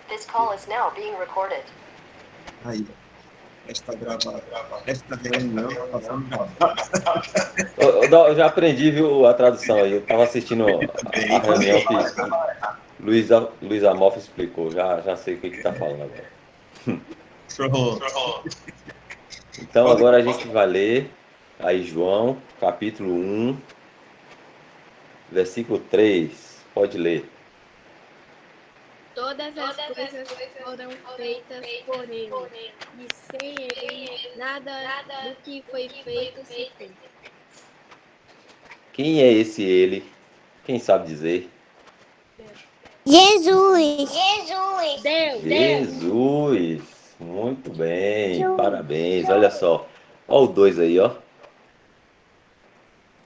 This call is now being recorded. Aí, esta reunião está sendo gravada. Eu já aprendi, viu, a tradução aí. Eu estava assistindo a reunião que Luiz Amalfi explicou. Já sei o que está falando agora. Pronto. Então agora a gente vai ler aí João, capítulo 1, versículo 3. Pode ler. Todas as coisas foram feitas por ele, e sem ele nada do que foi feito se fez. Quem é esse ele? Quem sabe dizer? Jesus. Deus! Jesus! Muito bem, parabéns. Olha só. Olha o 2 aí, ó.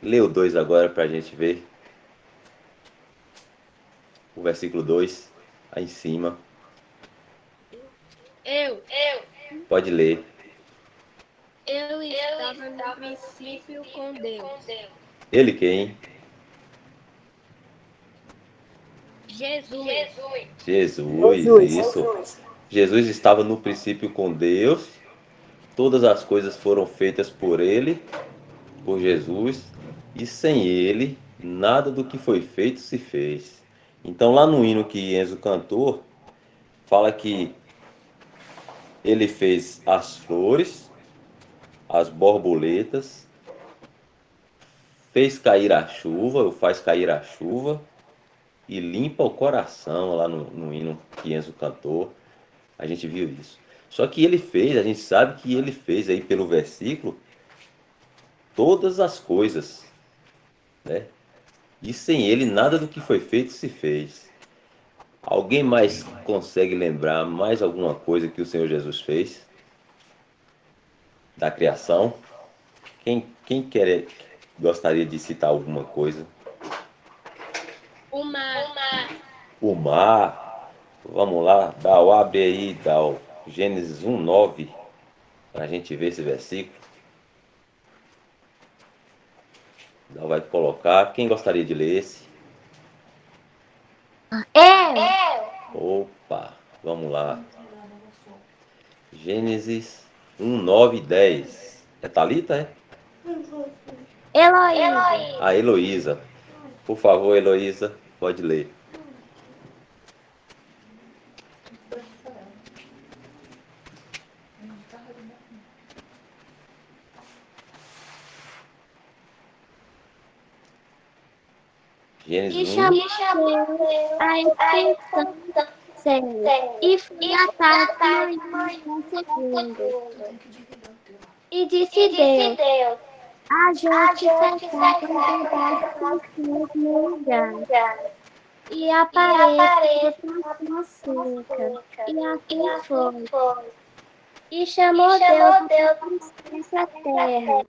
Lê o 2 agora para a gente ver. O versículo 2, aí em cima. Eu Pode ler. estava no princípio com Deus. Ele quem? Jesus. Jesus, isso. Jesus estava no princípio com Deus. Todas as coisas foram feitas por ele, por Jesus, e sem ele, nada do que foi feito se fez. Então, lá no hino que Enzo cantou, fala que ele fez as flores, as borboletas, fez cair a chuva, ou faz cair a chuva, e limpa o coração, lá no hino que Enzo cantou. A gente viu isso. Só que ele fez, a gente sabe que ele fez aí pelo versículo todas as coisas, né? E sem ele nada do que foi feito se fez. Alguém mais consegue lembrar mais alguma coisa que o Senhor Jesus fez da criação? Quem gostaria de citar alguma coisa? O mar. O mar. Vamos lá, Dal, abre aí, Dal. Gênesis 1:9, para a gente ver esse versículo. Dal vai colocar. Quem gostaria de ler esse? Opa, vamos lá. Gênesis 1:9 e 10. É Thalita, é? Heloísa. A Heloísa. Por favor, Heloísa, pode ler. E Gênesis 1. chamou Deus a extensão dos céus, e foi a tarde manhã no segundo. E disse Deus, ajunte as águas debaixo dos céus no lugar, e apareça a porção seca. E assim foi. E chamou Deus a terra.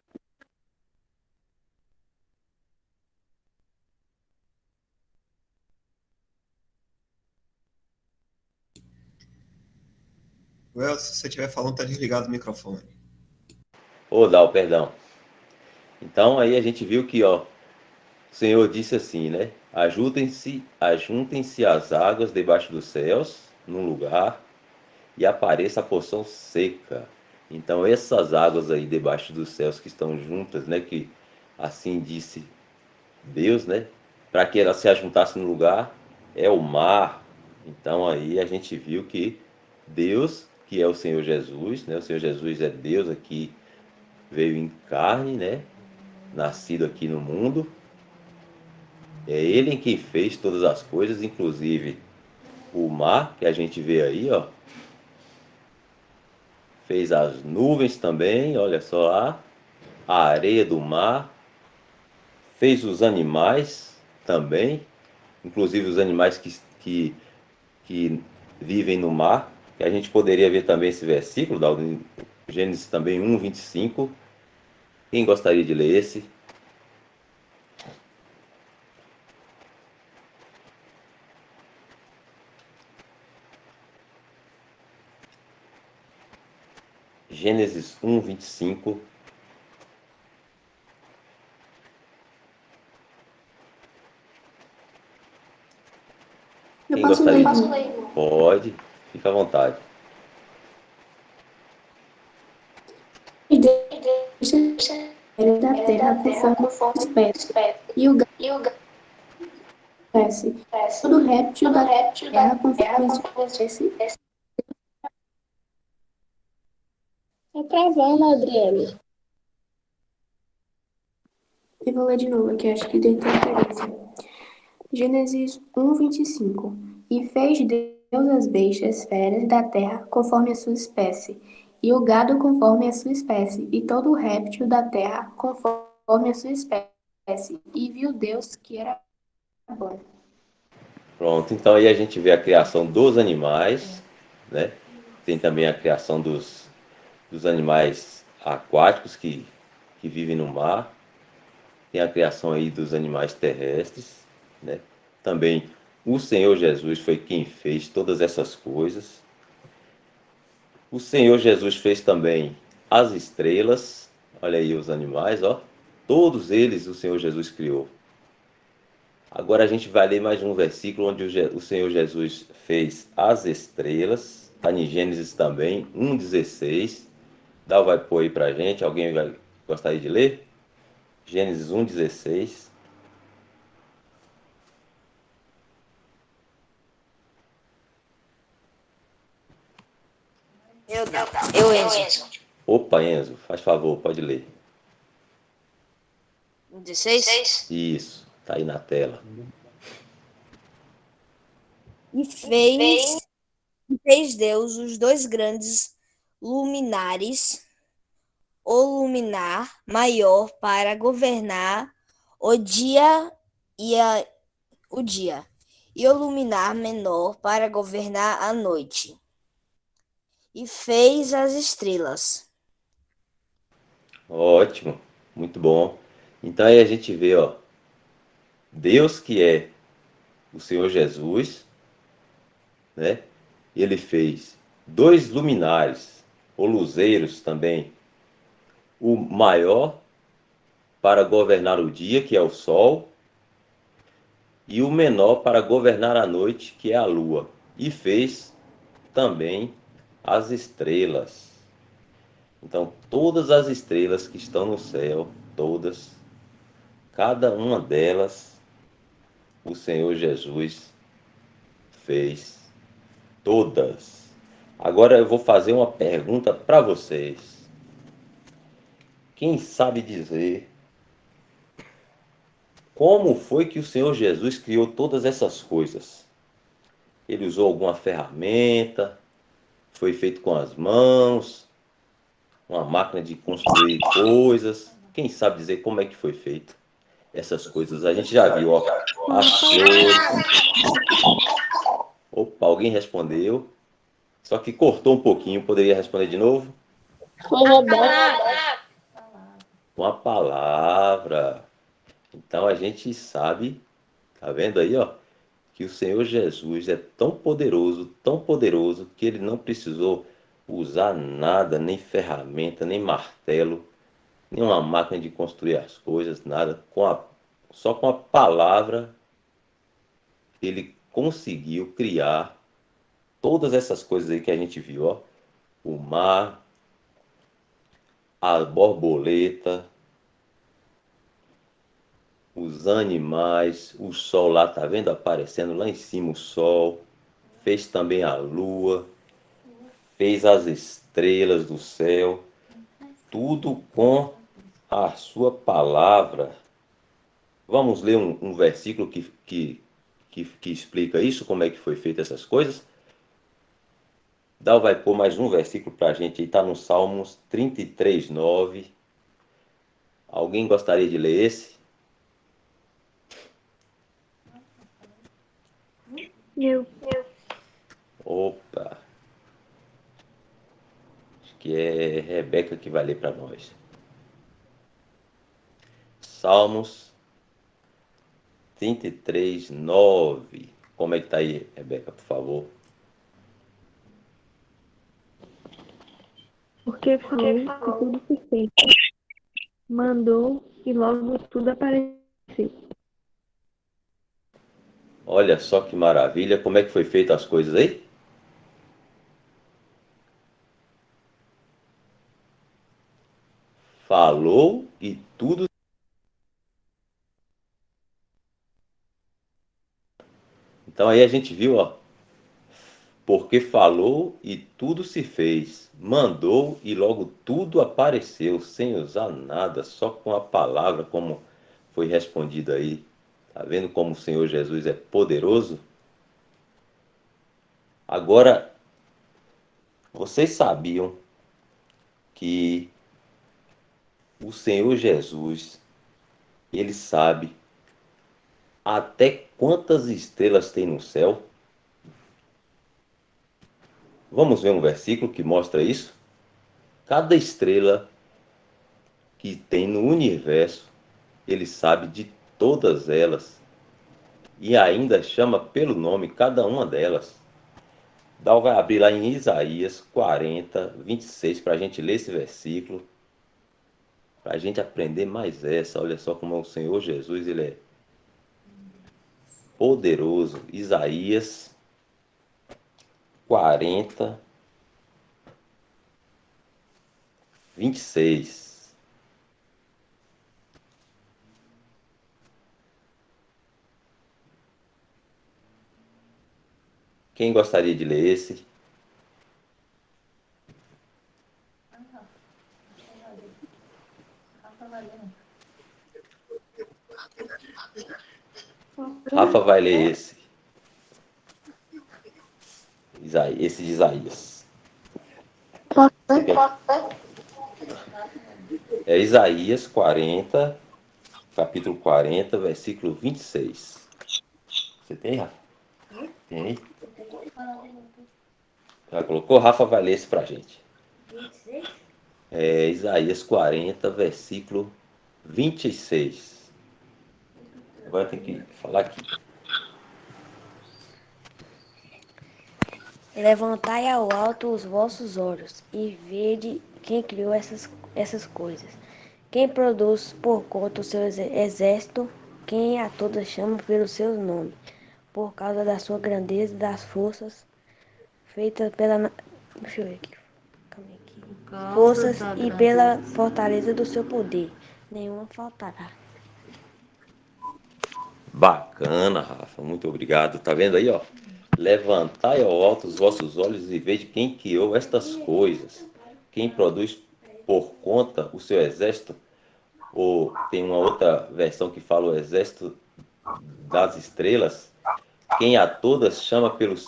Well, se você estiver falando, tá desligado o microfone. Ô, Dal, perdão. Então aí a gente viu que, ó, o Senhor disse assim, né? Ajuntem-se as águas debaixo dos céus, num lugar, e apareça a porção seca. Então essas águas aí debaixo dos céus que estão juntas, né? Que assim disse Deus, né? Para que elas se ajuntassem no lugar, é o mar. Então aí a gente viu que Deus, que é o Senhor Jesus, né? O Senhor Jesus é Deus aqui, veio em carne, né? Nascido aqui no mundo. É Ele quem fez todas as coisas, inclusive o mar, que a gente vê aí, ó. Fez as nuvens também, olha só lá. A areia do mar. Fez os animais também, inclusive os animais que vivem no mar. E a gente poderia ver também esse versículo, Gênesis também 1:25. Quem gostaria de ler esse? Gênesis 1:25. Quem gostaria? Pode. Fica à vontade. E deixa da terra conforme a espécie, e o gado espécie. Todo réptil da terra conforme a sua espécie. Tá travando, Adriele. Eu vou ler de novo aqui, acho que deu interferência. Gênesis 1:25. E fez Deus as bestas feras da terra conforme a sua espécie, e o gado conforme a sua espécie, e todo o réptil da terra conforme a sua espécie. E viu Deus que era bom. Pronto, então aí a gente vê a criação dos animais, né? Tem também a criação dos animais aquáticos que vivem no mar. Tem a criação aí dos animais terrestres, né? Também o Senhor Jesus foi quem fez todas essas coisas. O Senhor Jesus fez também as estrelas. Olha aí os animais, ó. Todos eles o Senhor Jesus criou. Agora a gente vai ler mais um versículo onde o Senhor Jesus fez as estrelas. Está em Gênesis também, 1:16. Dal vai pôr aí pra gente. Alguém vai gostaria de ler? Gênesis 1:16. Eu, Enzo. Opa, Enzo, faz favor, pode ler. 16? Isso, tá aí na tela. E fez Deus os dois grandes luminares, o luminar maior para governar o dia e o luminar menor para governar a noite. E fez as estrelas. Ótimo, muito bom. Então aí a gente vê, ó, Deus que é o Senhor Jesus, né? Ele fez dois luminares, ou luzeiros também. O maior para governar o dia, que é o sol, e o menor para governar a noite, que é a lua. E fez também as estrelas. Então, todas as estrelas que estão no céu, todas, cada uma delas, o Senhor Jesus fez todas. Agora eu vou fazer uma pergunta para vocês. Quem sabe dizer como foi que o Senhor Jesus criou todas essas coisas? Ele usou alguma ferramenta? Foi feito com as mãos? Uma máquina de construir coisas? Quem sabe dizer como é que foi feito essas coisas? A gente já viu, ó, as flores. Opa, alguém respondeu. Só que cortou um pouquinho. Poderia responder de novo? Com a palavra. Então a gente sabe, tá vendo aí, ó, que o Senhor Jesus é tão poderoso, que ele não precisou usar nada, nem ferramenta, nem martelo, nem uma máquina de construir as coisas, nada. Só com a palavra ele conseguiu criar todas essas coisas aí que a gente viu, ó. O mar, a borboleta, os animais, o sol lá, tá vendo? Aparecendo lá em cima o sol. Fez também a lua, fez as estrelas do céu, tudo com a sua palavra. Vamos ler um versículo que explica isso, como é que foi feita essas coisas? Dal vai pôr mais um versículo para a gente aí, está no Salmos 33:9. Alguém gostaria de ler esse? Eu. Opa! Acho que é Rebeca que vai ler para nós. Salmos 33:9. Como é que tá aí, Rebeca, por favor? Porque falou que tudo foi feito. Mandou e logo tudo apareceu. Olha só que maravilha, como é que foi feita as coisas aí? falou e tudo. Então aí a gente viu, ó, porque falou e tudo se fez, mandou e logo tudo apareceu, sem usar nada, só com a palavra, como foi respondido aí. Tá vendo como o Senhor Jesus é poderoso? Agora, vocês sabiam que o Senhor Jesus, ele sabe até quantas estrelas tem no céu? Vamos ver um versículo que mostra isso? Cada estrela que tem no universo, ele sabe de todas elas e ainda chama pelo nome cada uma delas. Dal vai abrir lá em Isaías 40, 26, para a gente ler esse versículo, para a gente aprender mais essa. Olha só como o Senhor Jesus, ele é poderoso. Isaías 40, 26. Quem gostaria de ler esse? Rafa vai ler esse. Esse de Isaías. É Isaías 40, capítulo 40, versículo 26. Você tem, Rafa? Tem? Já colocou? Rafa vai ler esse pra gente. É Isaías 40, versículo 26. Agora tem que falar aqui. Levantai ao alto os vossos olhos e vede quem criou essas coisas. Quem produz por conta o seu exército, quem a todas chama pelos seus nomes, por causa da sua grandeza e das forças feitas pela... Deixa eu ver aqui. Calma aí aqui. Forças e pela fortaleza do seu poder. Nenhuma faltará. Bacana, Rafa. Muito obrigado. Tá vendo aí, ó? Levantai ao alto os vossos olhos e vede quem criou estas coisas. Quem produz por conta o seu exército. Ou tem uma outra versão que fala o exército das estrelas. Quem a todas chama pelos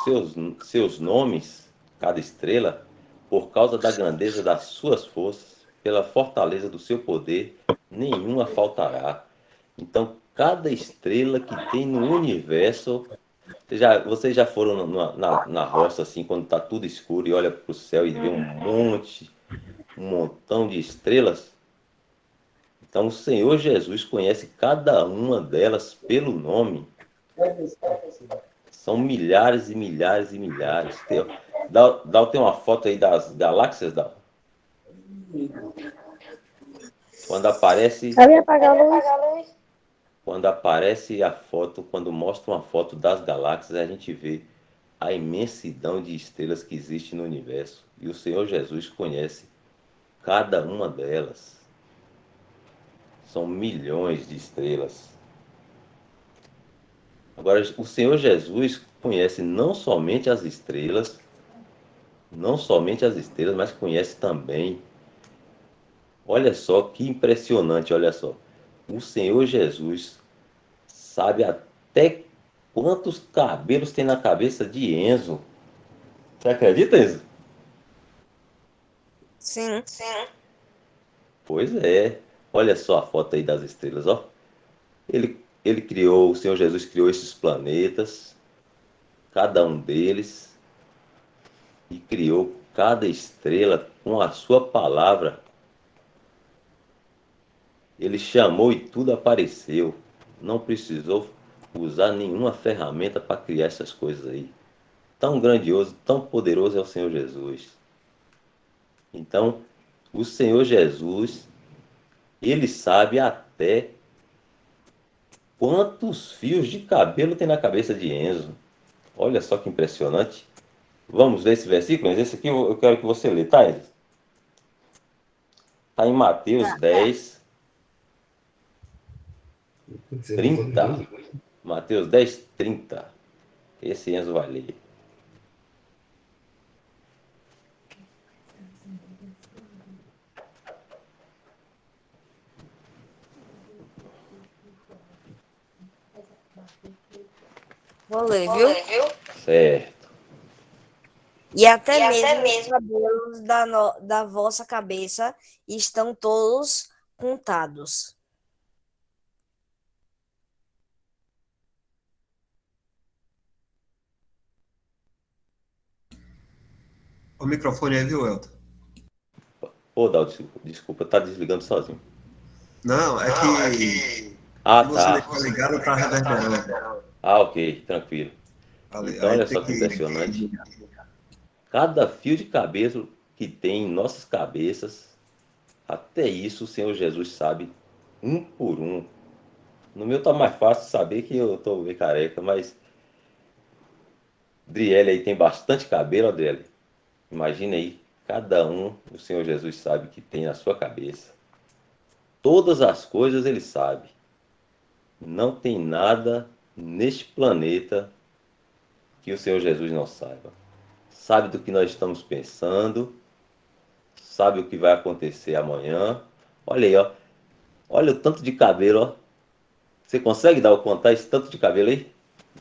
seus nomes, cada estrela, por causa da grandeza das suas forças, pela fortaleza do seu poder, nenhuma faltará. Então, cada estrela que tem no universo, vocês já foram na roça, assim, quando está tudo escuro e olha para o céu e vê um montão de estrelas? Então, o Senhor Jesus conhece cada uma delas pelo nome. São milhares e milhares e milhares. Dal tem uma foto aí das galáxias, Dal? Quando aparece... Quando aparece a foto, quando mostra uma foto das galáxias, a gente vê a imensidão de estrelas que existe no universo. E o Senhor Jesus conhece cada uma delas. São milhões de estrelas. Agora, o Senhor Jesus conhece não somente as estrelas, mas conhece também. Olha só que impressionante, olha só. O Senhor Jesus sabe até quantos cabelos tem na cabeça de Enzo. Você acredita, Enzo? Sim. Pois é. Olha só a foto aí das estrelas, ó. Ele criou, o Senhor Jesus criou esses planetas, cada um deles, e criou cada estrela com a sua palavra. Ele chamou e tudo apareceu. Não precisou usar nenhuma ferramenta para criar essas coisas aí. Tão grandioso, tão poderoso é o Senhor Jesus. Então, o Senhor Jesus, ele sabe até quantos fios de cabelo tem na cabeça de Enzo. Olha só que impressionante. Vamos ler esse versículo? Esse aqui eu quero que você lê, tá, Enzo? Está em Mateus Tá. 10, 30. Mateus 10, 30. Esse Enzo vai ler. Vou ler, viu? Certo. E até mesmo os cabelos da vossa cabeça estão todos contados. O microfone aí, viu, Elton? Ô, Dal, desculpa, tá desligando sozinho. Não, é que Ah, se você tá. deixar ligado, tá reverberando. Ah, ok, tranquilo. Então, Aí olha tem só que que... impressionante. Cada fio de cabelo que tem em nossas cabeças, até isso o Senhor Jesus sabe, um por um. No meu tá mais fácil saber que eu tô meio careca, mas Driele aí tem bastante cabelo, Adriele. Imagina aí, cada um o Senhor Jesus sabe que tem na sua cabeça. Todas as coisas ele sabe. Não tem nada neste planeta que o Senhor Jesus não saiba. Sabe do que nós estamos pensando, sabe o que vai acontecer amanhã. Olha aí, ó. Olha o tanto de cabelo, ó. Você consegue dar o contar esse tanto de cabelo aí?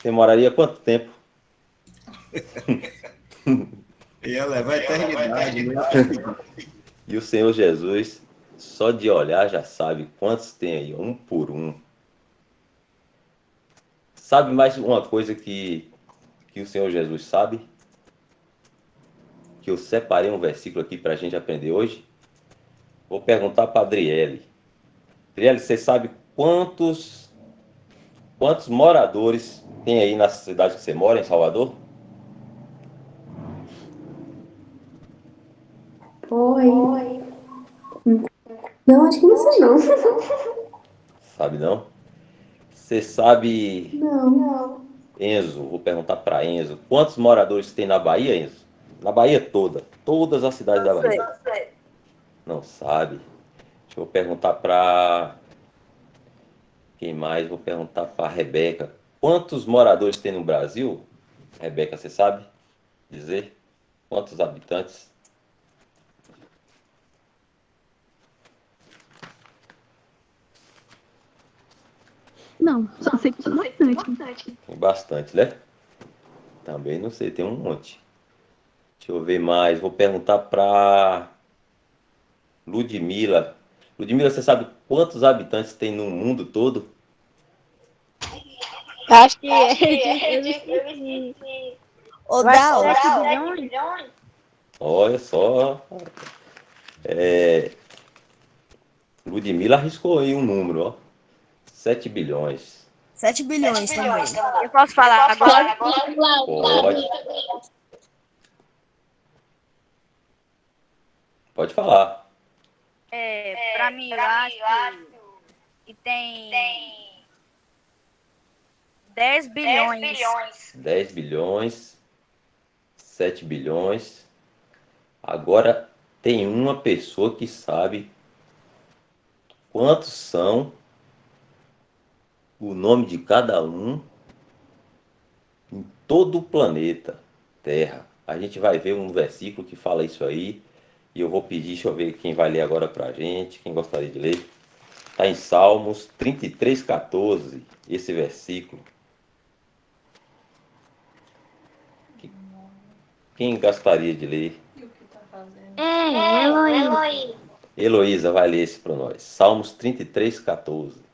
Demoraria quanto tempo? Ia levar a eternidade, né? E o Senhor Jesus, só de olhar já sabe quantos tem aí, um por um. Sabe mais uma coisa que o Senhor Jesus sabe? Que eu separei um versículo aqui para a gente aprender hoje. Vou perguntar para a Adriele. Adriele, você sabe quantos moradores tem aí na cidade que você mora, em Salvador? Oi. Não, acho que não sei não. Sabe não? Você sabe, Não. Enzo, vou perguntar para Enzo, quantos moradores tem na Bahia, Enzo? Na Bahia toda, todas as cidades da Não sei. Bahia. Não sabe? Deixa eu perguntar para quem mais? Vou perguntar para a Rebeca. Quantos moradores tem no Brasil? Rebeca, você sabe dizer? Quantos habitantes? Não, só sei que tem bastante. Tem bastante, né? Também não sei, tem um monte. Deixa eu ver mais. Vou perguntar para Ludmila. Ludmila, você sabe quantos habitantes tem no mundo todo? Acho que eu esqueci. Ô, Eu acho Dal, 7 bilhões. Olha só. Ludmila arriscou aí um número, ó. 7 bilhões. 7 bilhões também. Eu posso falar agora? Pode. Pode falar. Pra mim, eu acho que tem 10 bilhões. 10 bilhões. 7 bilhões. Agora tem uma pessoa que sabe quantos são o nome de cada um em todo o planeta Terra. A gente vai ver um versículo que fala isso aí. E eu vou pedir, deixa eu ver quem vai ler agora pra gente. Quem gostaria de ler? Está em Salmos 33:14, esse versículo. Quem gostaria de ler? Eloy. Heloísa vai ler esse para nós. Salmos 33:14.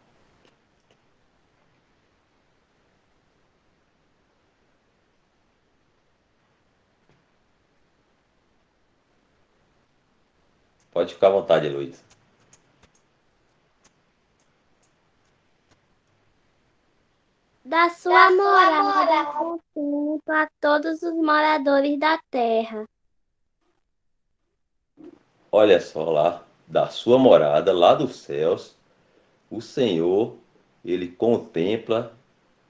Pode ficar à vontade, Heloísa. Da sua morada contempla a todos os moradores da terra. Olha só lá, da sua morada, lá dos céus, o Senhor, ele contempla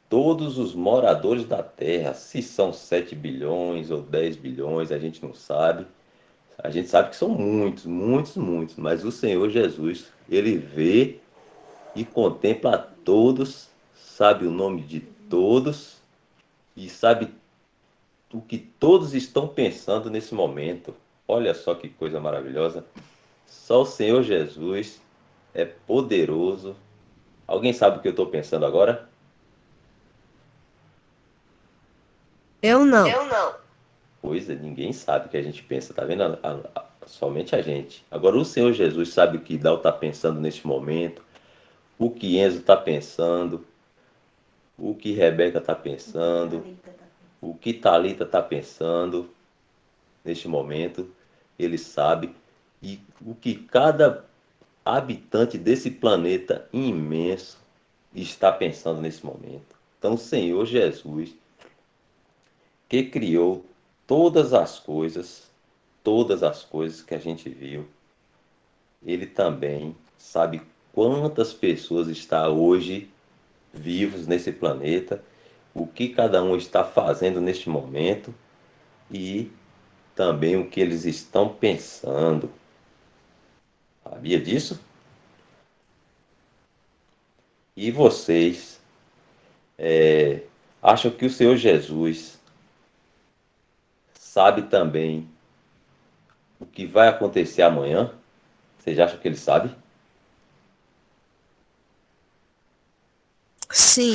todos os moradores da terra. Se são 7 bilhões ou 10 bilhões, a gente não sabe. A gente sabe que são muitos, muitos, muitos, mas o Senhor Jesus, ele vê e contempla a todos, sabe o nome de todos e sabe o que todos estão pensando nesse momento. Olha só que coisa maravilhosa. Só o Senhor Jesus é poderoso. Alguém sabe o que eu estou pensando agora? Eu não. Pois é, ninguém sabe o que a gente pensa, tá vendo? Somente a gente. Agora o Senhor Jesus sabe o que Dal está pensando neste momento, o que Enzo está pensando, o que Rebeca está pensando, o que Thalita está pensando neste momento. Ele sabe. E o que cada habitante desse planeta imenso está pensando nesse momento. Então, o Senhor Jesus, que criou todas as coisas que a gente viu, ele também sabe quantas pessoas está hoje vivos nesse planeta, o que cada um está fazendo neste momento e também o que eles estão pensando. Sabia disso? E vocês acham que o Senhor Jesus sabe também o que vai acontecer amanhã? Vocês acham que ele sabe? Sim.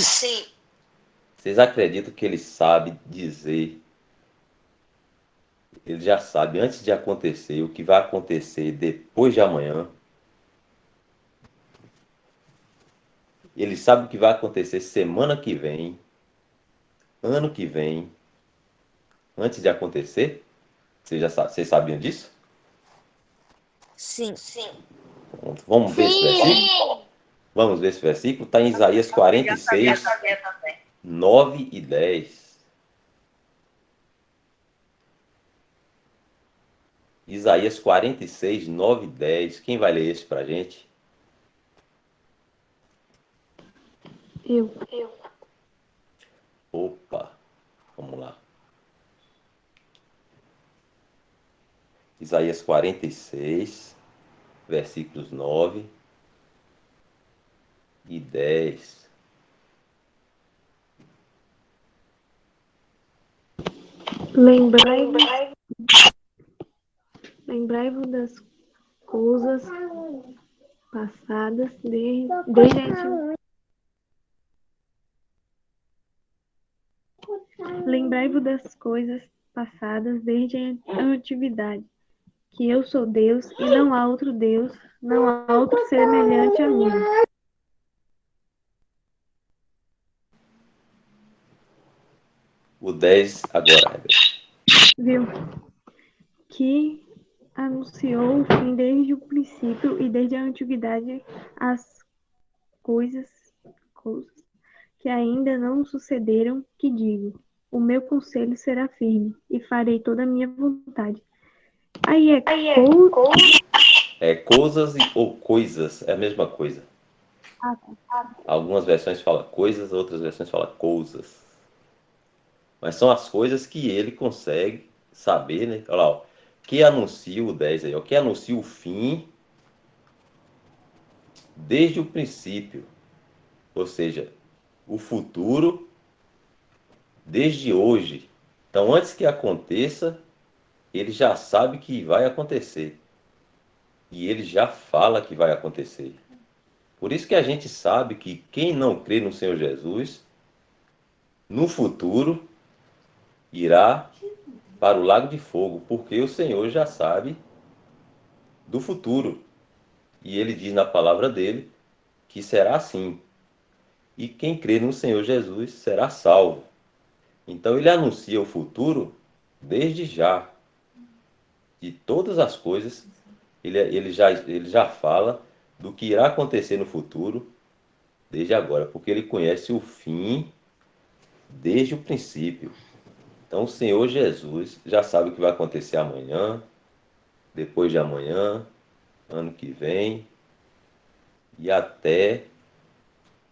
Vocês acreditam que ele sabe dizer, ele já sabe antes de acontecer o que vai acontecer depois de amanhã? Ele sabe o que vai acontecer semana que vem, ano que vem, antes de acontecer? Vocês sabiam disso? Sim. Pronto, vamos ver esse versículo? Vamos ver esse versículo? Está em Isaías 46, 9 e 10. Isaías 46, 9 e 10. Quem vai ler esse para a gente? Eu. Opa, vamos lá. Isaías 46, versículos 9 e 10. Lembrai-vos das coisas passadas desde a Lembrai-vos das coisas passadas desde a antiguidade, que eu sou Deus e não há outro Deus, não há outro semelhante a mim. O 10 agora, Rebeca. Viu? Que anunciou o fim desde o princípio e desde a antiguidade as coisas que ainda não sucederam, que digo, o meu conselho será firme e farei toda a minha vontade. Aí é Coisas ou coisas, é a mesma coisa. Algumas versões falam coisas, outras versões falam coisas. Mas são as coisas que ele consegue saber, né? Olha lá, ó, que anuncia o 10 aí, ó, que anuncia o fim desde o princípio. Ou seja, o futuro desde hoje. Então, antes que aconteça, ele já sabe que vai acontecer. E ele já fala que vai acontecer. Por isso que a gente sabe que quem não crê no Senhor Jesus, no futuro, irá para o lago de fogo, porque o Senhor já sabe do futuro. E ele diz na palavra dele que será assim. E quem crê no Senhor Jesus será salvo. Então ele anuncia o futuro desde já. De todas as coisas, ele já fala do que irá acontecer no futuro desde agora, porque ele conhece o fim desde o princípio. Então o Senhor Jesus já sabe o que vai acontecer amanhã, depois de amanhã, ano que vem e até,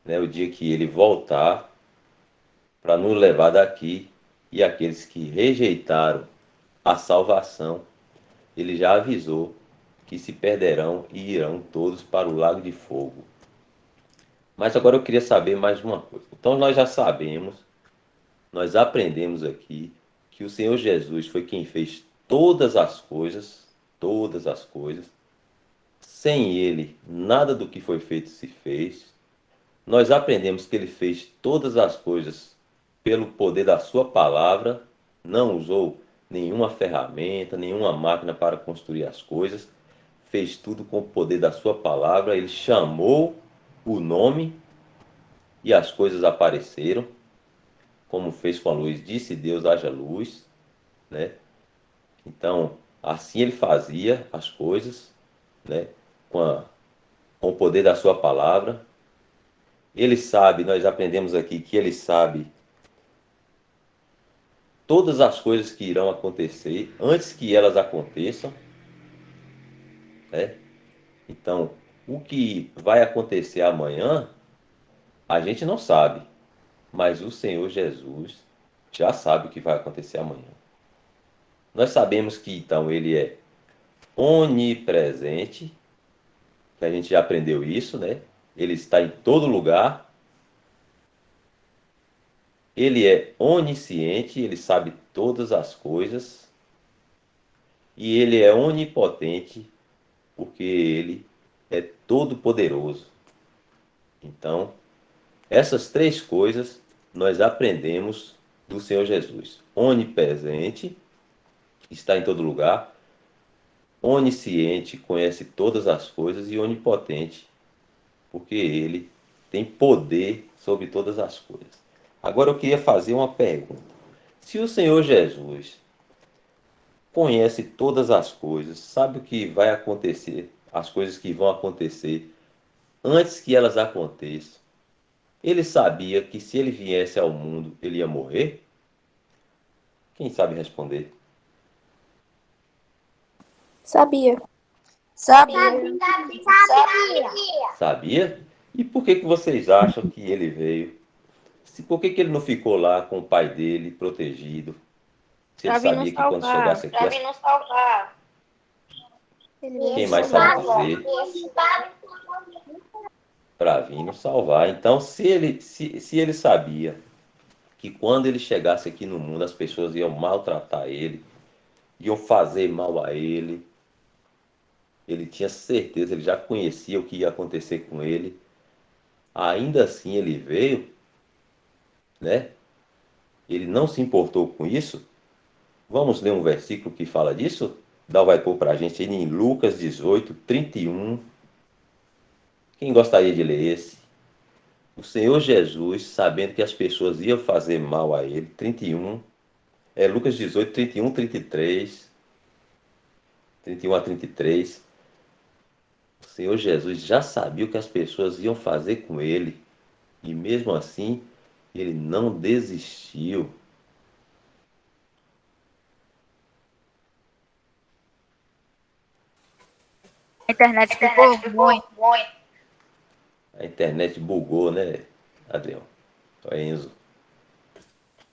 né, o dia que ele voltar para nos levar daqui, e aqueles que rejeitaram a salvação ele já avisou que se perderão e irão todos para o lago de fogo. Mas agora eu queria saber mais uma coisa. Então nós já sabemos, nós aprendemos aqui que o Senhor Jesus foi quem fez todas as coisas, todas as coisas. Sem ele, nada do que foi feito se fez. Nós aprendemos que ele fez todas as coisas pelo poder da sua palavra, não usou nenhuma ferramenta, nenhuma máquina para construir as coisas, fez tudo com o poder da sua palavra, ele chamou o nome e as coisas apareceram, como fez com a luz, disse Deus, haja luz, né? Então, assim ele fazia as coisas, né? Com o poder da sua palavra. Ele sabe, nós aprendemos aqui que ele sabe todas as coisas que irão acontecer antes que elas aconteçam, né? Então, o que vai acontecer amanhã, a gente não sabe, mas o Senhor Jesus já sabe o que vai acontecer amanhã. Nós sabemos que então ele é onipresente, que a gente já aprendeu isso, né? Ele está em todo lugar. Ele é onisciente, ele sabe todas as coisas. E ele é onipotente, porque ele é todo-poderoso. Então, essas três coisas nós aprendemos do Senhor Jesus. Onipresente, está em todo lugar. Onisciente, conhece todas as coisas. E onipotente, porque ele tem poder sobre todas as coisas. Agora eu queria fazer uma pergunta. Se o Senhor Jesus conhece todas as coisas, sabe o que vai acontecer, as coisas que vão acontecer antes que elas aconteçam, ele sabia que se ele viesse ao mundo, ele ia morrer? Quem sabe responder? Sabia. Sabia. Sabia? E por que vocês acham que ele veio? Por que ele não ficou lá com o pai dele, protegido? Se ele Pra vir sabia nos que quando salvar. chegasse aqui, nos salvar. quem mais sabe dizer? Para vir nos salvar. Então, se ele sabia que quando ele chegasse aqui no mundo, as pessoas iam maltratar ele, iam fazer mal a ele, ele tinha certeza, ele já conhecia o que ia acontecer com ele, ainda assim ele veio, né? Ele não se importou com isso. Vamos ler um versículo que fala disso? Dal vai pôr para a gente aí em Lucas 18, 31. Quem gostaria de ler esse? O Senhor Jesus, sabendo que as pessoas iam fazer mal a ele, 31, Lucas 18, 31, 33, 31 a 33. O Senhor Jesus já sabia o que as pessoas iam fazer com ele, e mesmo assim, ele não desistiu. A internet ficou muito. A internet bugou, né, Adrião? Enzo.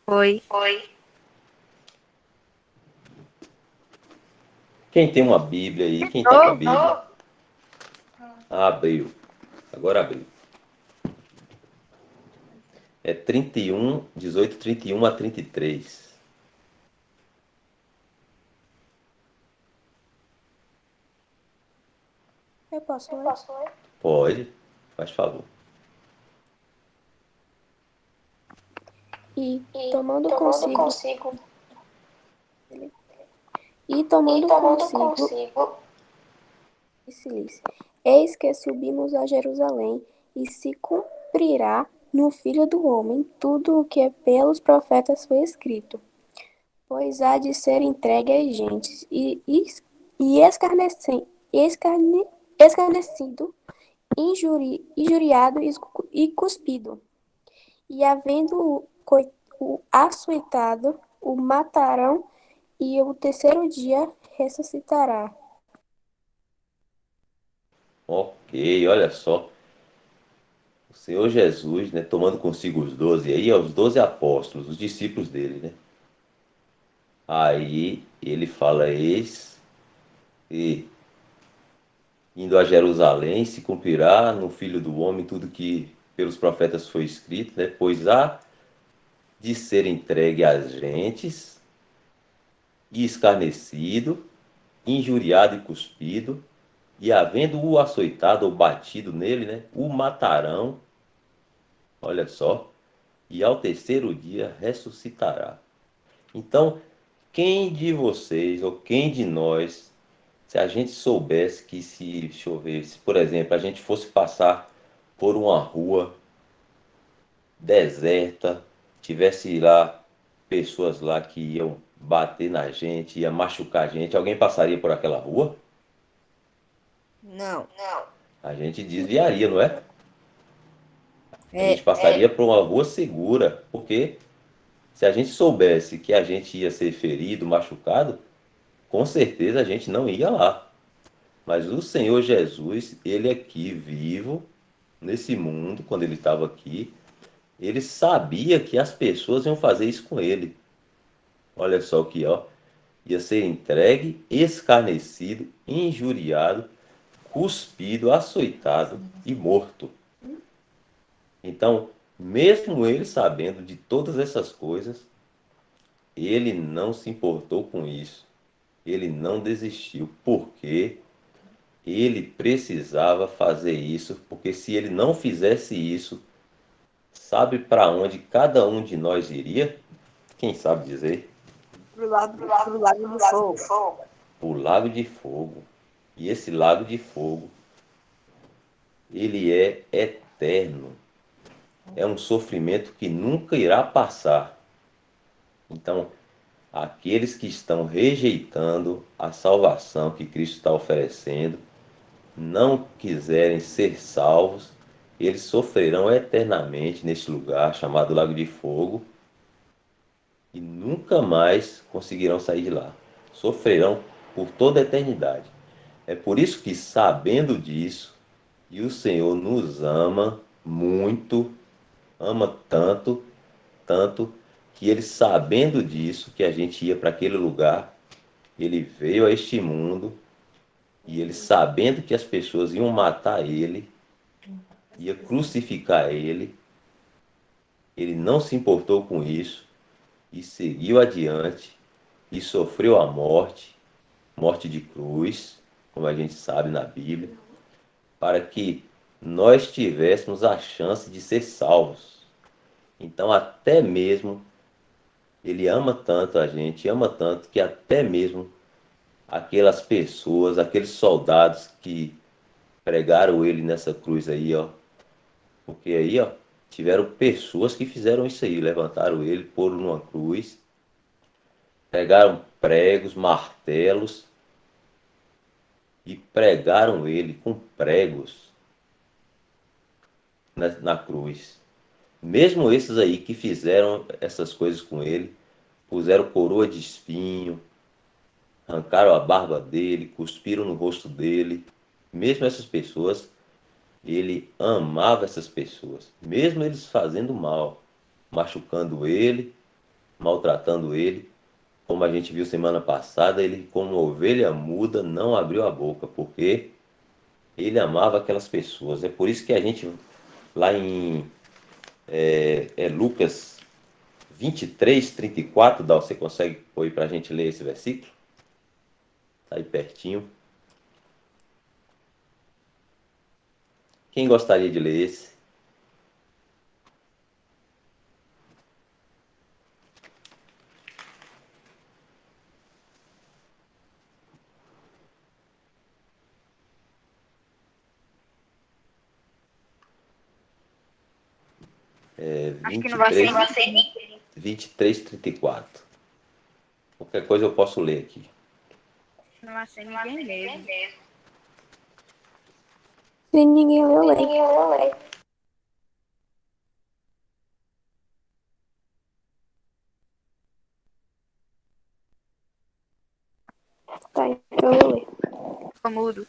Foi. Quem tem uma Bíblia aí? Quem tá com a Bíblia? Abriu. Agora abriu. É 31, 18, 31 a 33. Eu posso ler? Pode. Faz favor. E tomando consigo, disse-lhes: Eis que subimos a Jerusalém, e se cumprirá no Filho do Homem tudo o que pelos profetas foi escrito. Pois há de ser entregue às gentes, e escarnecido, injuriado e cuspido. E havendo o açoitado, o matarão, e o terceiro dia ressuscitará. Ok, olha só. O Senhor Jesus, né, tomando consigo os 12, aí os 12 apóstolos, os discípulos dele, né? Aí ele fala, eis E indo a Jerusalém, se cumprirá no Filho do Homem tudo que pelos profetas foi escrito, né? Pois há de ser entregue às gentes, e escarnecido, injuriado e cuspido, e havendo-o açoitado ou batido nele, né? O matarão, olha só, e ao terceiro dia ressuscitará. Então, quem de vocês ou quem de nós, se a gente soubesse que se chovesse, por exemplo, a gente fosse passar por uma rua deserta, tivesse lá pessoas lá que iam bater na gente, ia machucar a gente, alguém passaria por aquela rua? Não. A gente desviaria, não é? A gente É, passaria por uma rua segura, porque se a gente soubesse que a gente ia ser ferido, machucado, com certeza a gente não ia lá. Mas o Senhor Jesus, ele aqui vivo, nesse mundo, quando ele estava aqui, ele sabia que as pessoas iam fazer isso com ele. Olha só aqui, ó. Ia ser entregue, escarnecido, injuriado, cuspido, açoitado e morto. Então, mesmo ele sabendo de todas essas coisas, ele não se importou com isso. Ele não desistiu, porque ele precisava fazer isso, porque se ele não fizesse isso, sabe para onde cada um de nós iria? Quem sabe dizer? pro lago de fogo. O lago de fogo. E esse lago de fogo, ele é eterno. É um sofrimento que nunca irá passar. Então, aqueles que estão rejeitando a salvação que Cristo está oferecendo, não quiserem ser salvos, eles sofrerão eternamente neste lugar chamado Lago de Fogo e nunca mais conseguirão sair de lá. Sofrerão por toda a eternidade. É por isso que, sabendo disso, e o Senhor nos ama muito, ama tanto, tanto, que ele, sabendo disso, que a gente ia para aquele lugar, ele veio a este mundo e ele, sabendo que as pessoas iam matar ele, ia crucificar ele, ele não se importou com isso e seguiu adiante e sofreu a morte, morte de cruz, como a gente sabe na Bíblia, para que nós tivéssemos a chance de ser salvos. Então, até mesmo, ele ama tanto a gente, ama tanto, que até mesmo aquelas pessoas, aqueles soldados que pregaram ele nessa cruz aí, ó, porque aí, ó, tiveram pessoas que fizeram isso aí, levantaram ele, pôr numa cruz, pegaram pregos, martelos e pregaram ele com pregos na cruz. Mesmo esses aí que fizeram essas coisas com ele, puseram coroa de espinho, arrancaram a barba dele, cuspiram no rosto dele. Mesmo essas pessoas, ele amava essas pessoas, mesmo eles fazendo mal, machucando ele, maltratando ele. Como a gente viu semana passada, ele, como ovelha muda, não abriu a boca, porque ele amava aquelas pessoas. É por isso que a gente, lá em Lucas 23:34, Dal, você consegue pôr para a gente ler esse versículo? Está aí pertinho. Quem gostaria de ler esse? Acho que não vai ser 23:34. Qualquer coisa eu posso ler aqui. Não vai ser ninguém mesmo. Se ninguém leu, lê. Tá, então eu leio. Ficou mudo.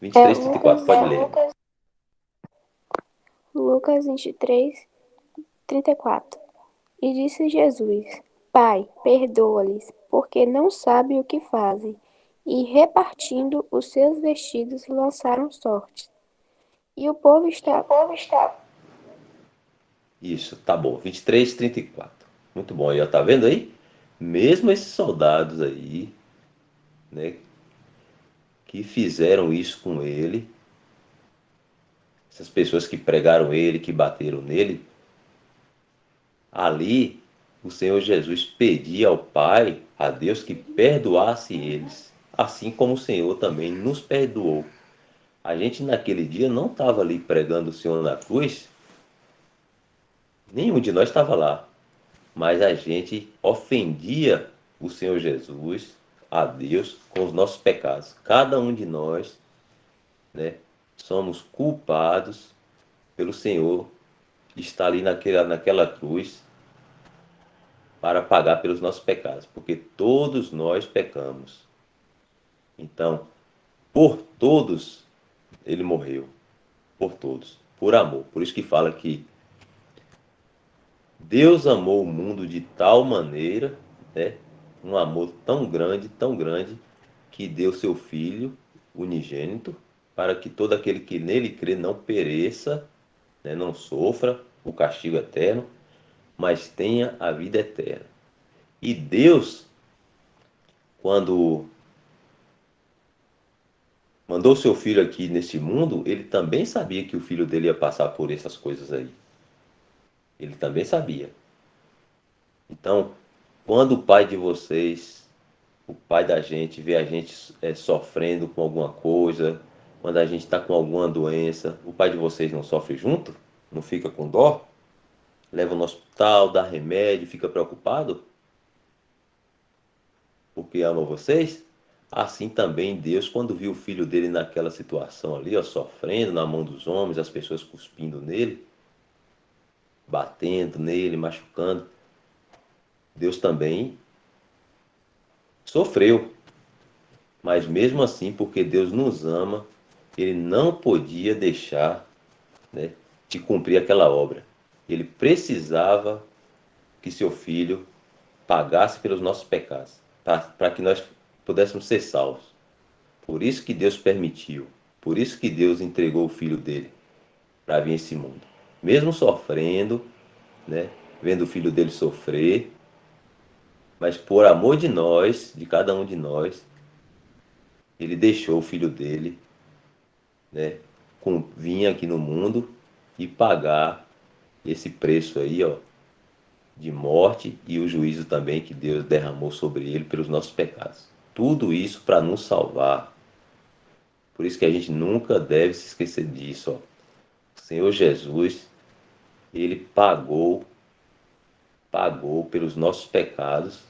23:34, pode ler. Lucas 23:34. E disse Jesus: Pai, perdoa-lhes, porque não sabem o que fazem. E repartindo os seus vestidos, lançaram sortes. E o povo está. Isso, tá bom. 23, 34. Muito bom. E ó, tá vendo aí? Mesmo esses soldados aí, né, que fizeram isso com ele, essas pessoas que pregaram ele, que bateram nele, ali o Senhor Jesus pedia ao Pai, a Deus, que perdoasse eles, assim como o Senhor também nos perdoou. A gente naquele dia não estava ali pregando o Senhor na cruz, nenhum de nós estava lá, mas a gente ofendia o Senhor Jesus, a Deus, com os nossos pecados. Cada um de nós, né, somos culpados pelo Senhor estar ali naquela cruz para pagar pelos nossos pecados, porque todos nós pecamos. Então, por todos ele morreu, por todos, por amor. Por isso que fala que Deus amou o mundo de tal maneira, né, um amor tão grande, que deu seu Filho unigênito, para que todo aquele que nele crê não pereça, né, não sofra o castigo eterno, mas tenha a vida eterna. E Deus, quando mandou seu filho aqui nesse mundo, ele também sabia que o filho dele ia passar por essas coisas aí. Ele também sabia. Então, quando o pai de vocês, o pai da gente, vê a gente sofrendo com alguma coisa, quando a gente está com alguma doença, o pai de vocês não sofre junto? Não fica com dó? Leva no hospital, dá remédio, fica preocupado? Porque ama vocês? Assim também Deus, quando viu o filho dele naquela situação ali, ó, sofrendo na mão dos homens, as pessoas cuspindo nele, batendo nele, machucando, Deus também sofreu. Mas mesmo assim, porque Deus nos ama, ele não podia deixar, né, de cumprir aquela obra. Ele precisava que seu filho pagasse pelos nossos pecados, para que nós pudéssemos ser salvos. Por isso que Deus permitiu, por isso que Deus entregou o filho dele para vir a esse mundo. Mesmo sofrendo, né, vendo o filho dele sofrer, mas por amor de nós, de cada um de nós, ele deixou o filho dele, né, vir aqui no mundo e pagar esse preço aí, ó, de morte e o juízo também que Deus derramou sobre ele pelos nossos pecados. Tudo isso para nos salvar. Por isso que a gente nunca deve se esquecer disso, ó. O Senhor Jesus, ele pagou pelos nossos pecados,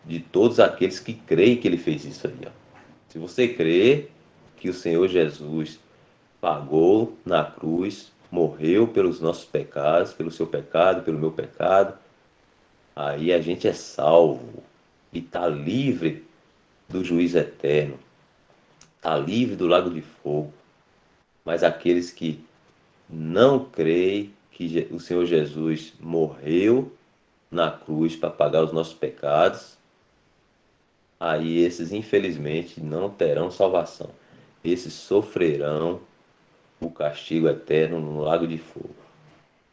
de todos aqueles que creem que ele fez isso aí, ó. Se você crê que o Senhor Jesus pagou na cruz, morreu pelos nossos pecados, pelo seu pecado, pelo meu pecado, aí a gente é salvo e está livre do juízo eterno, está livre do lago de fogo. Mas aqueles que não creem que o Senhor Jesus morreu na cruz para pagar os nossos pecados, aí esses infelizmente não terão salvação. Esses sofrerão o castigo eterno no lago de fogo.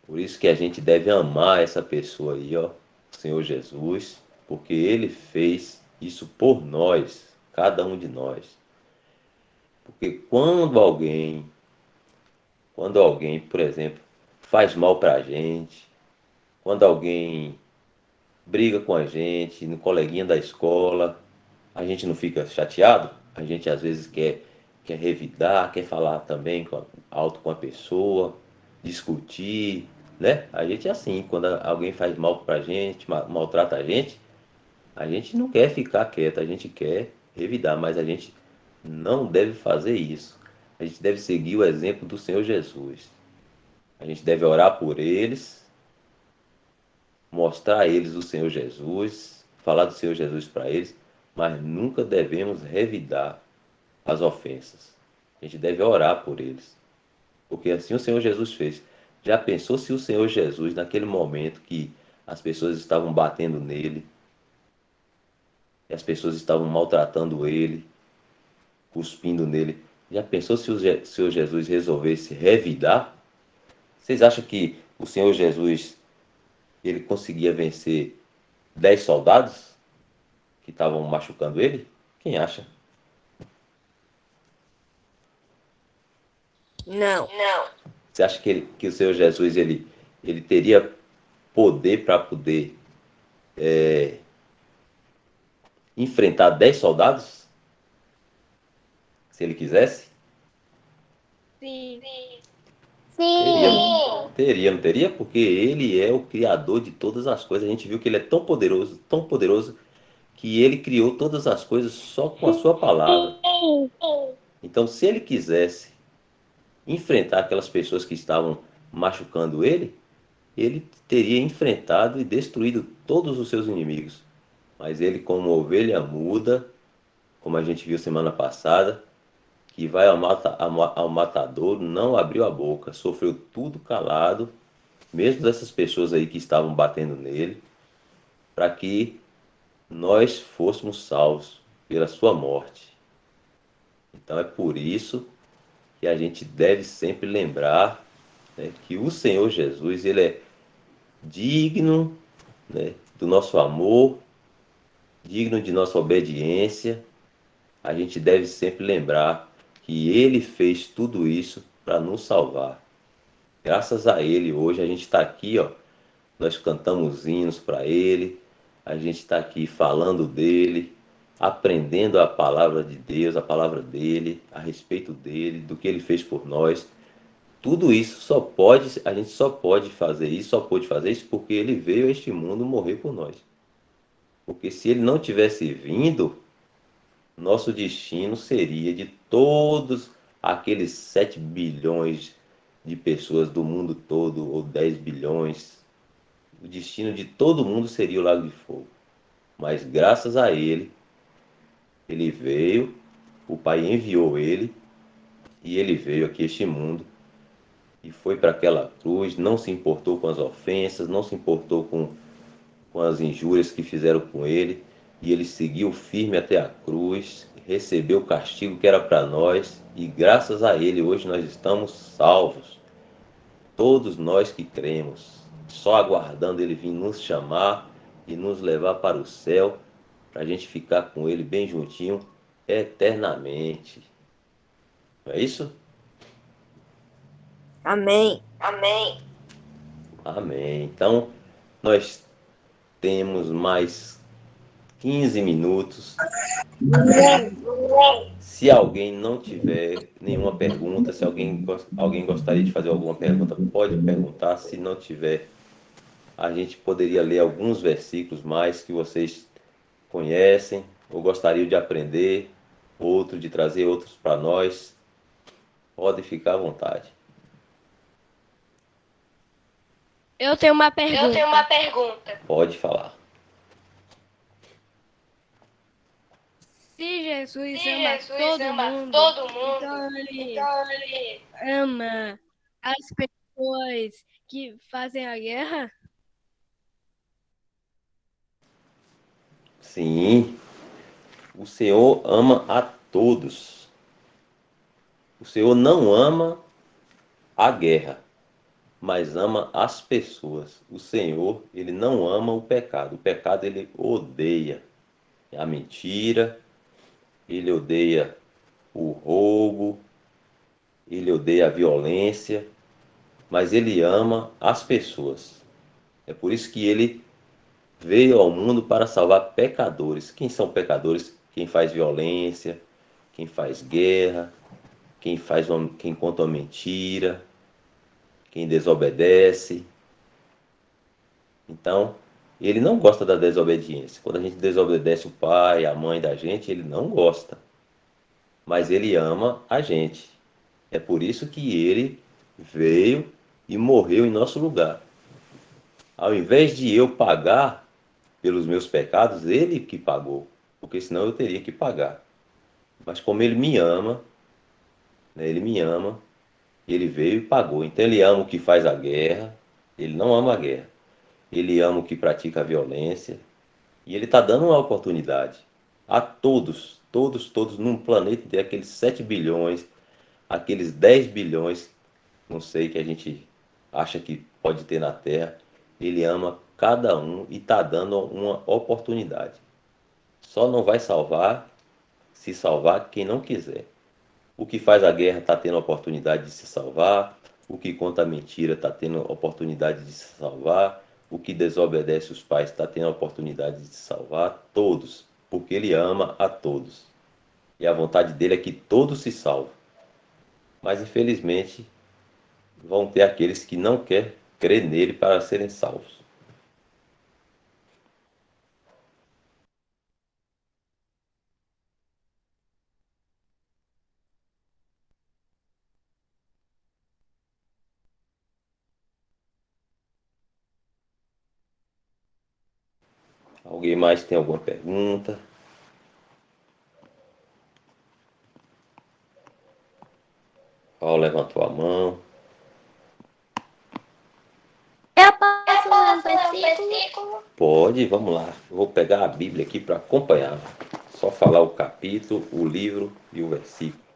Por isso que a gente deve amar essa pessoa aí, ó, o Senhor Jesus, porque ele fez isso por nós, cada um de nós. Porque quando alguém, por exemplo, faz mal para a gente, quando alguém briga com a gente, no coleguinha da escola, a gente não fica chateado? A gente às vezes quer revidar, quer falar também alto com a pessoa, discutir, né? A gente é assim, quando alguém faz mal pra gente, maltrata a gente não quer ficar quieto, a gente quer revidar, mas a gente não deve fazer isso. A gente deve seguir o exemplo do Senhor Jesus. A gente deve orar por eles, mostrar a eles o Senhor Jesus, falar do Senhor Jesus para eles, mas nunca devemos revidar as ofensas. A gente deve orar por eles, porque assim o Senhor Jesus fez. Já pensou se o Senhor Jesus, naquele momento que as pessoas estavam batendo nele, e as pessoas estavam maltratando ele, cuspindo nele. Já pensou se o Senhor Jesus resolvesse revidar? Vocês acham que o Senhor Jesus ele conseguia vencer 10 soldados que estavam machucando ele? Quem acha? Não. Você acha que o Senhor Jesus ele teria poder para poder enfrentar 10 soldados? Se ele quisesse? Sim. Teria, não teria? Porque ele é o criador de todas as coisas. A gente viu que ele é tão poderoso, que ele criou todas as coisas só com a sua palavra. Então, se ele quisesse enfrentar aquelas pessoas que estavam machucando ele teria enfrentado e destruído todos os seus inimigos. Mas ele, como ovelha muda, como a gente viu semana passada, que vai ao matadouro, não abriu a boca, sofreu tudo calado, mesmo dessas pessoas aí que estavam batendo nele, para que nós fôssemos salvos pela sua morte. Então é por isso que a gente deve sempre lembrar, né, que o Senhor Jesus ele é digno, né, do nosso amor, digno de nossa obediência. A gente deve sempre lembrar que ele fez tudo isso para nos salvar. Graças a ele, hoje a gente está aqui, ó, nós cantamos hinos para ele, a gente está aqui falando dele, aprendendo a palavra de Deus, a palavra dele, a respeito dele, do que ele fez por nós. Tudo isso a gente só pode fazer isso, só pôde fazer isso porque ele veio a este mundo morrer por nós. Porque se ele não tivesse vindo, nosso destino seria de todos aqueles 7 bilhões de pessoas do mundo todo, ou 10 bilhões. O destino de todo mundo seria o lago de fogo. Mas graças a ele, ele veio, o Pai enviou ele, e ele veio aqui a este mundo, e foi para aquela cruz, não se importou com as ofensas, não se importou com as injúrias que fizeram com ele, e ele seguiu firme até a cruz, recebeu o castigo que era para nós, e graças a ele hoje nós estamos salvos. Todos nós que cremos, só aguardando ele vir nos chamar e nos levar para o céu, para a gente ficar com ele bem juntinho eternamente. Não é isso? Amém. Amém. Então, nós temos mais 15 minutos. Se alguém não tiver nenhuma pergunta, se alguém gostaria de fazer alguma pergunta, pode perguntar. Se não tiver, a gente poderia ler alguns versículos mais que vocês conhecem ou gostariam de aprender, de trazer outros para nós. Pode ficar à vontade. Eu tenho uma pergunta. Pode falar. Se Jesus ama todo mundo, então ele ama as pessoas que fazem a guerra? Sim, o Senhor ama a todos. O Senhor não ama a guerra, mas ama as pessoas. O Senhor, ele não ama o pecado. O pecado, ele odeia a mentira, ele odeia o roubo, ele odeia a violência, mas ele ama as pessoas. É por isso que ele veio ao mundo para salvar pecadores. Quem são pecadores? Quem faz violência, quem faz guerra, quem conta uma mentira, quem desobedece. Então, ele não gosta da desobediência. Quando a gente desobedece o pai, a mãe da gente, ele não gosta. Mas ele ama a gente. É por isso que ele veio e morreu em nosso lugar. Ao invés de eu pagar pelos meus pecados, ele que pagou, porque senão eu teria que pagar. Mas como ele me ama, né, ele veio e pagou. Então ele ama o que faz a guerra, ele não ama a guerra. Ele ama o que pratica a violência, e ele está dando uma oportunidade. a todos, todos num planeta tem aqueles 7 bilhões, aqueles 10 bilhões, não sei, que a gente acha que pode ter na Terra. Ele ama cada um e está dando uma oportunidade. Só não vai se salvar quem não quiser. O que faz a guerra está tendo a oportunidade de se salvar. O que conta a mentira está tendo a oportunidade de se salvar. O que desobedece os pais está tendo a oportunidade de se salvar. Todos. Porque ele ama a todos. E a vontade dele é que todos se salvem. Mas infelizmente vão ter aqueles que não querem crer nele para serem salvos. Alguém mais tem alguma pergunta? Paulo levantou a mão. Eu posso ler um versículo? Pode, vamos lá. Eu vou pegar a Bíblia aqui para acompanhar. Só falar o capítulo, o livro e o versículo.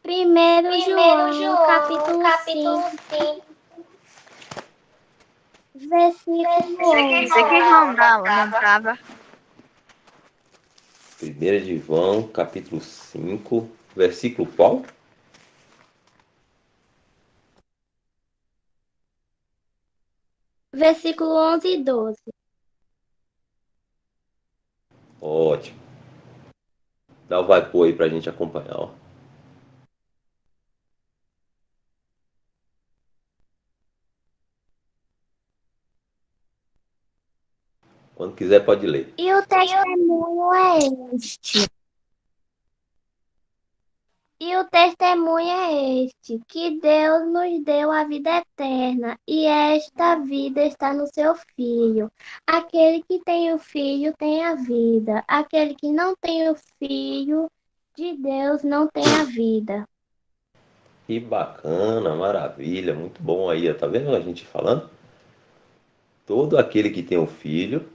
Primeiro João, capítulo 5, versículo 11. Sei que João não tava. 1 de João, capítulo 5, versículo qual? Versículo 11 e 12. Ótimo. Dá o vai pôr aí para a gente acompanhar, ó. Quando quiser pode ler. E o testemunho é este. E o testemunho é este, que Deus nos deu a vida eterna, e esta vida está no seu Filho. Aquele que tem o Filho tem a vida. Aquele que não tem o Filho de Deus não tem a vida. Que bacana, maravilha, muito bom aí, ó. Tá vendo a gente falando? Todo aquele que tem um filho,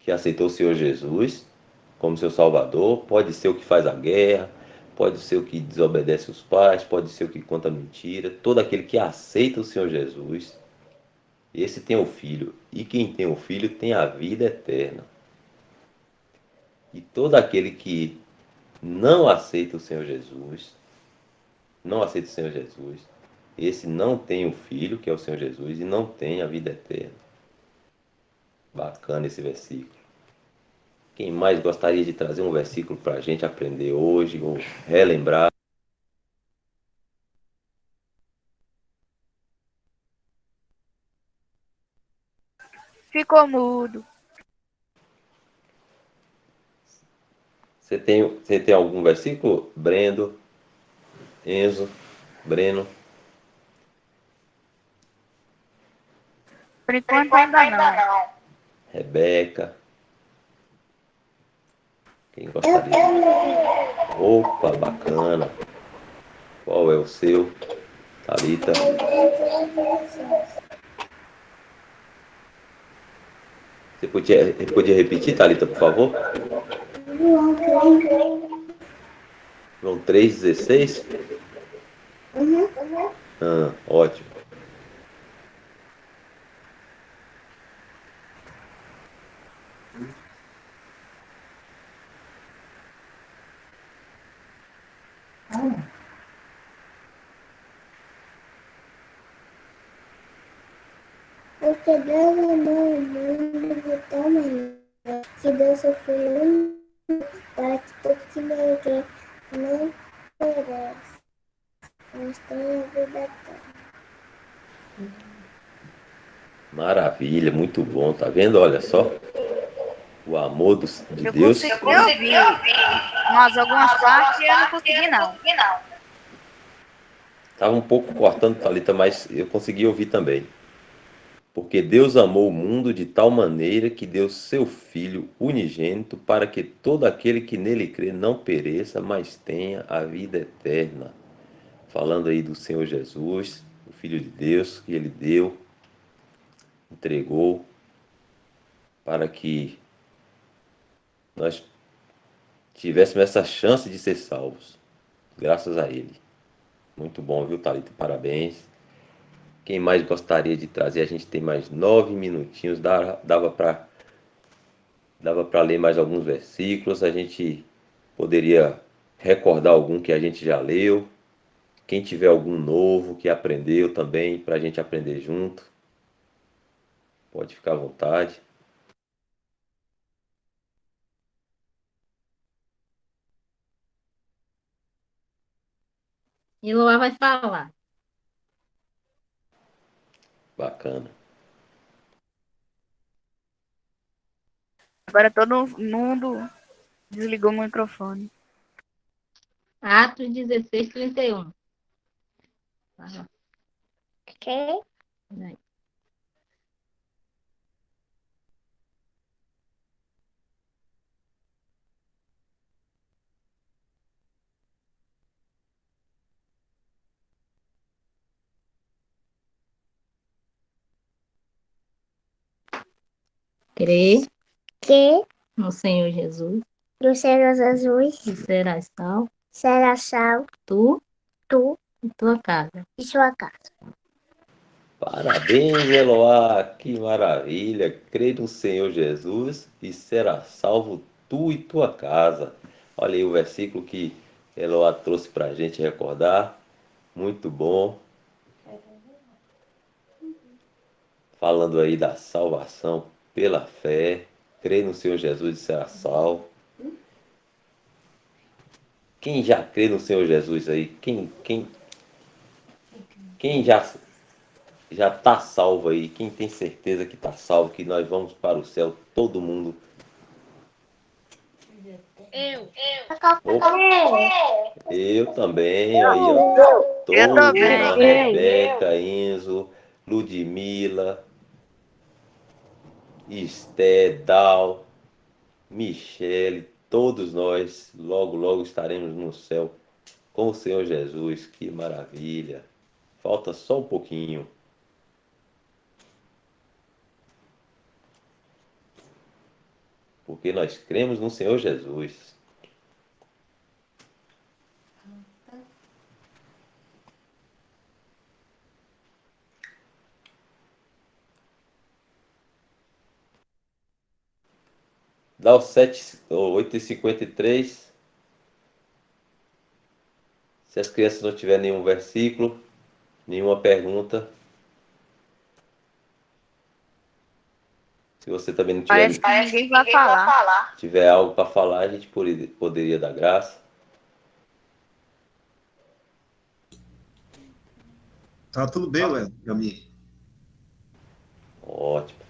que aceitou o Senhor Jesus como seu Salvador, pode ser o que faz a guerra, pode ser o que desobedece os pais, pode ser o que conta mentira. Todo aquele que aceita o Senhor Jesus, esse tem o Filho. E quem tem o Filho tem a vida eterna. E todo aquele que não aceita o Senhor Jesus, esse não tem o Filho, que é o Senhor Jesus, e não tem a vida eterna. Bacana esse versículo. Quem mais gostaria de trazer um versículo para a gente aprender hoje, ou relembrar? Ficou mudo. Você tem algum versículo? Brendo, Enzo, Breno? Por enquanto ainda não. Rebeca? Quem gostaria? Opa, bacana. Qual é o seu? Thalita? Você podia repetir, Thalita, por favor? João 3,16? Ótimo. Porque Deus amou o mundo de tal maneira que deu seu Filho único para que todo que nele crê não perece, mas tenha a vida eterna. Maravilha, muito bom. Tá vendo? Olha só. O amor de Deus. Eu consegui ouvir, mas algumas partes eu não consegui não. Estava um pouco cortando, Thalita, mas eu consegui ouvir também. Porque Deus amou o mundo de tal maneira que deu seu Filho unigênito para que todo aquele que nele crê não pereça, mas tenha a vida eterna. Falando aí do Senhor Jesus, o Filho de Deus, que ele deu, entregou para que nós tivéssemos essa chance de ser salvos, graças a ele. Muito bom, viu, Thalita? Parabéns. Quem mais gostaria de trazer? A gente tem mais 9 minutinhos, dava para ler mais alguns versículos, a gente poderia recordar algum que a gente já leu. Quem tiver algum novo que aprendeu também, para a gente aprender junto, pode ficar à vontade. Eloá vai falar. Bacana. Agora todo mundo desligou o microfone. Atos 16, 31. Que? Crê Que no Senhor Jesus do Senhor Jesus e serás salvo, será salvo tu tu e tua casa. e sua casa. Parabéns, Eloá, que maravilha! Crê no Senhor Jesus e será salvo tu e tua casa. Olha aí o versículo que Eloá trouxe para a gente recordar. Muito bom. Falando aí da salvação pela fé. Crê no Senhor Jesus e será salvo. Quem já crê no Senhor Jesus aí? Quem já está salvo aí? Quem tem certeza que está salvo, que nós vamos para o céu, todo mundo? Eu. Opa, eu também, aí ó. Eu Todos, também. a Rebeca, Enzo, Ludmila, Esté, Dal, Michele, todos nós, logo, logo estaremos no céu com o Senhor Jesus. Que maravilha! Falta só um pouquinho. Porque nós cremos no Senhor Jesus. Dá o 8h53. Se as crianças não tiverem nenhum versículo, nenhuma pergunta. Se você também não tiver, Parece que ninguém vai falar. tiver algo para falar, a gente poderia dar graça. Tá tudo bem, Léo, pra mim. Ótimo.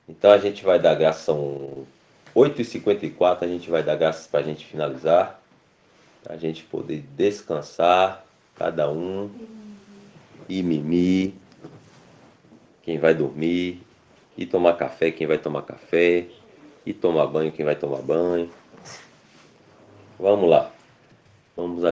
Então a gente vai dar graça, são 8h54, a gente vai dar graças para a gente finalizar. Para a gente poder descansar, cada um. E mimir, quem vai dormir. E tomar café, quem vai tomar café. E tomar banho, quem vai tomar banho. Vamos lá. Vamos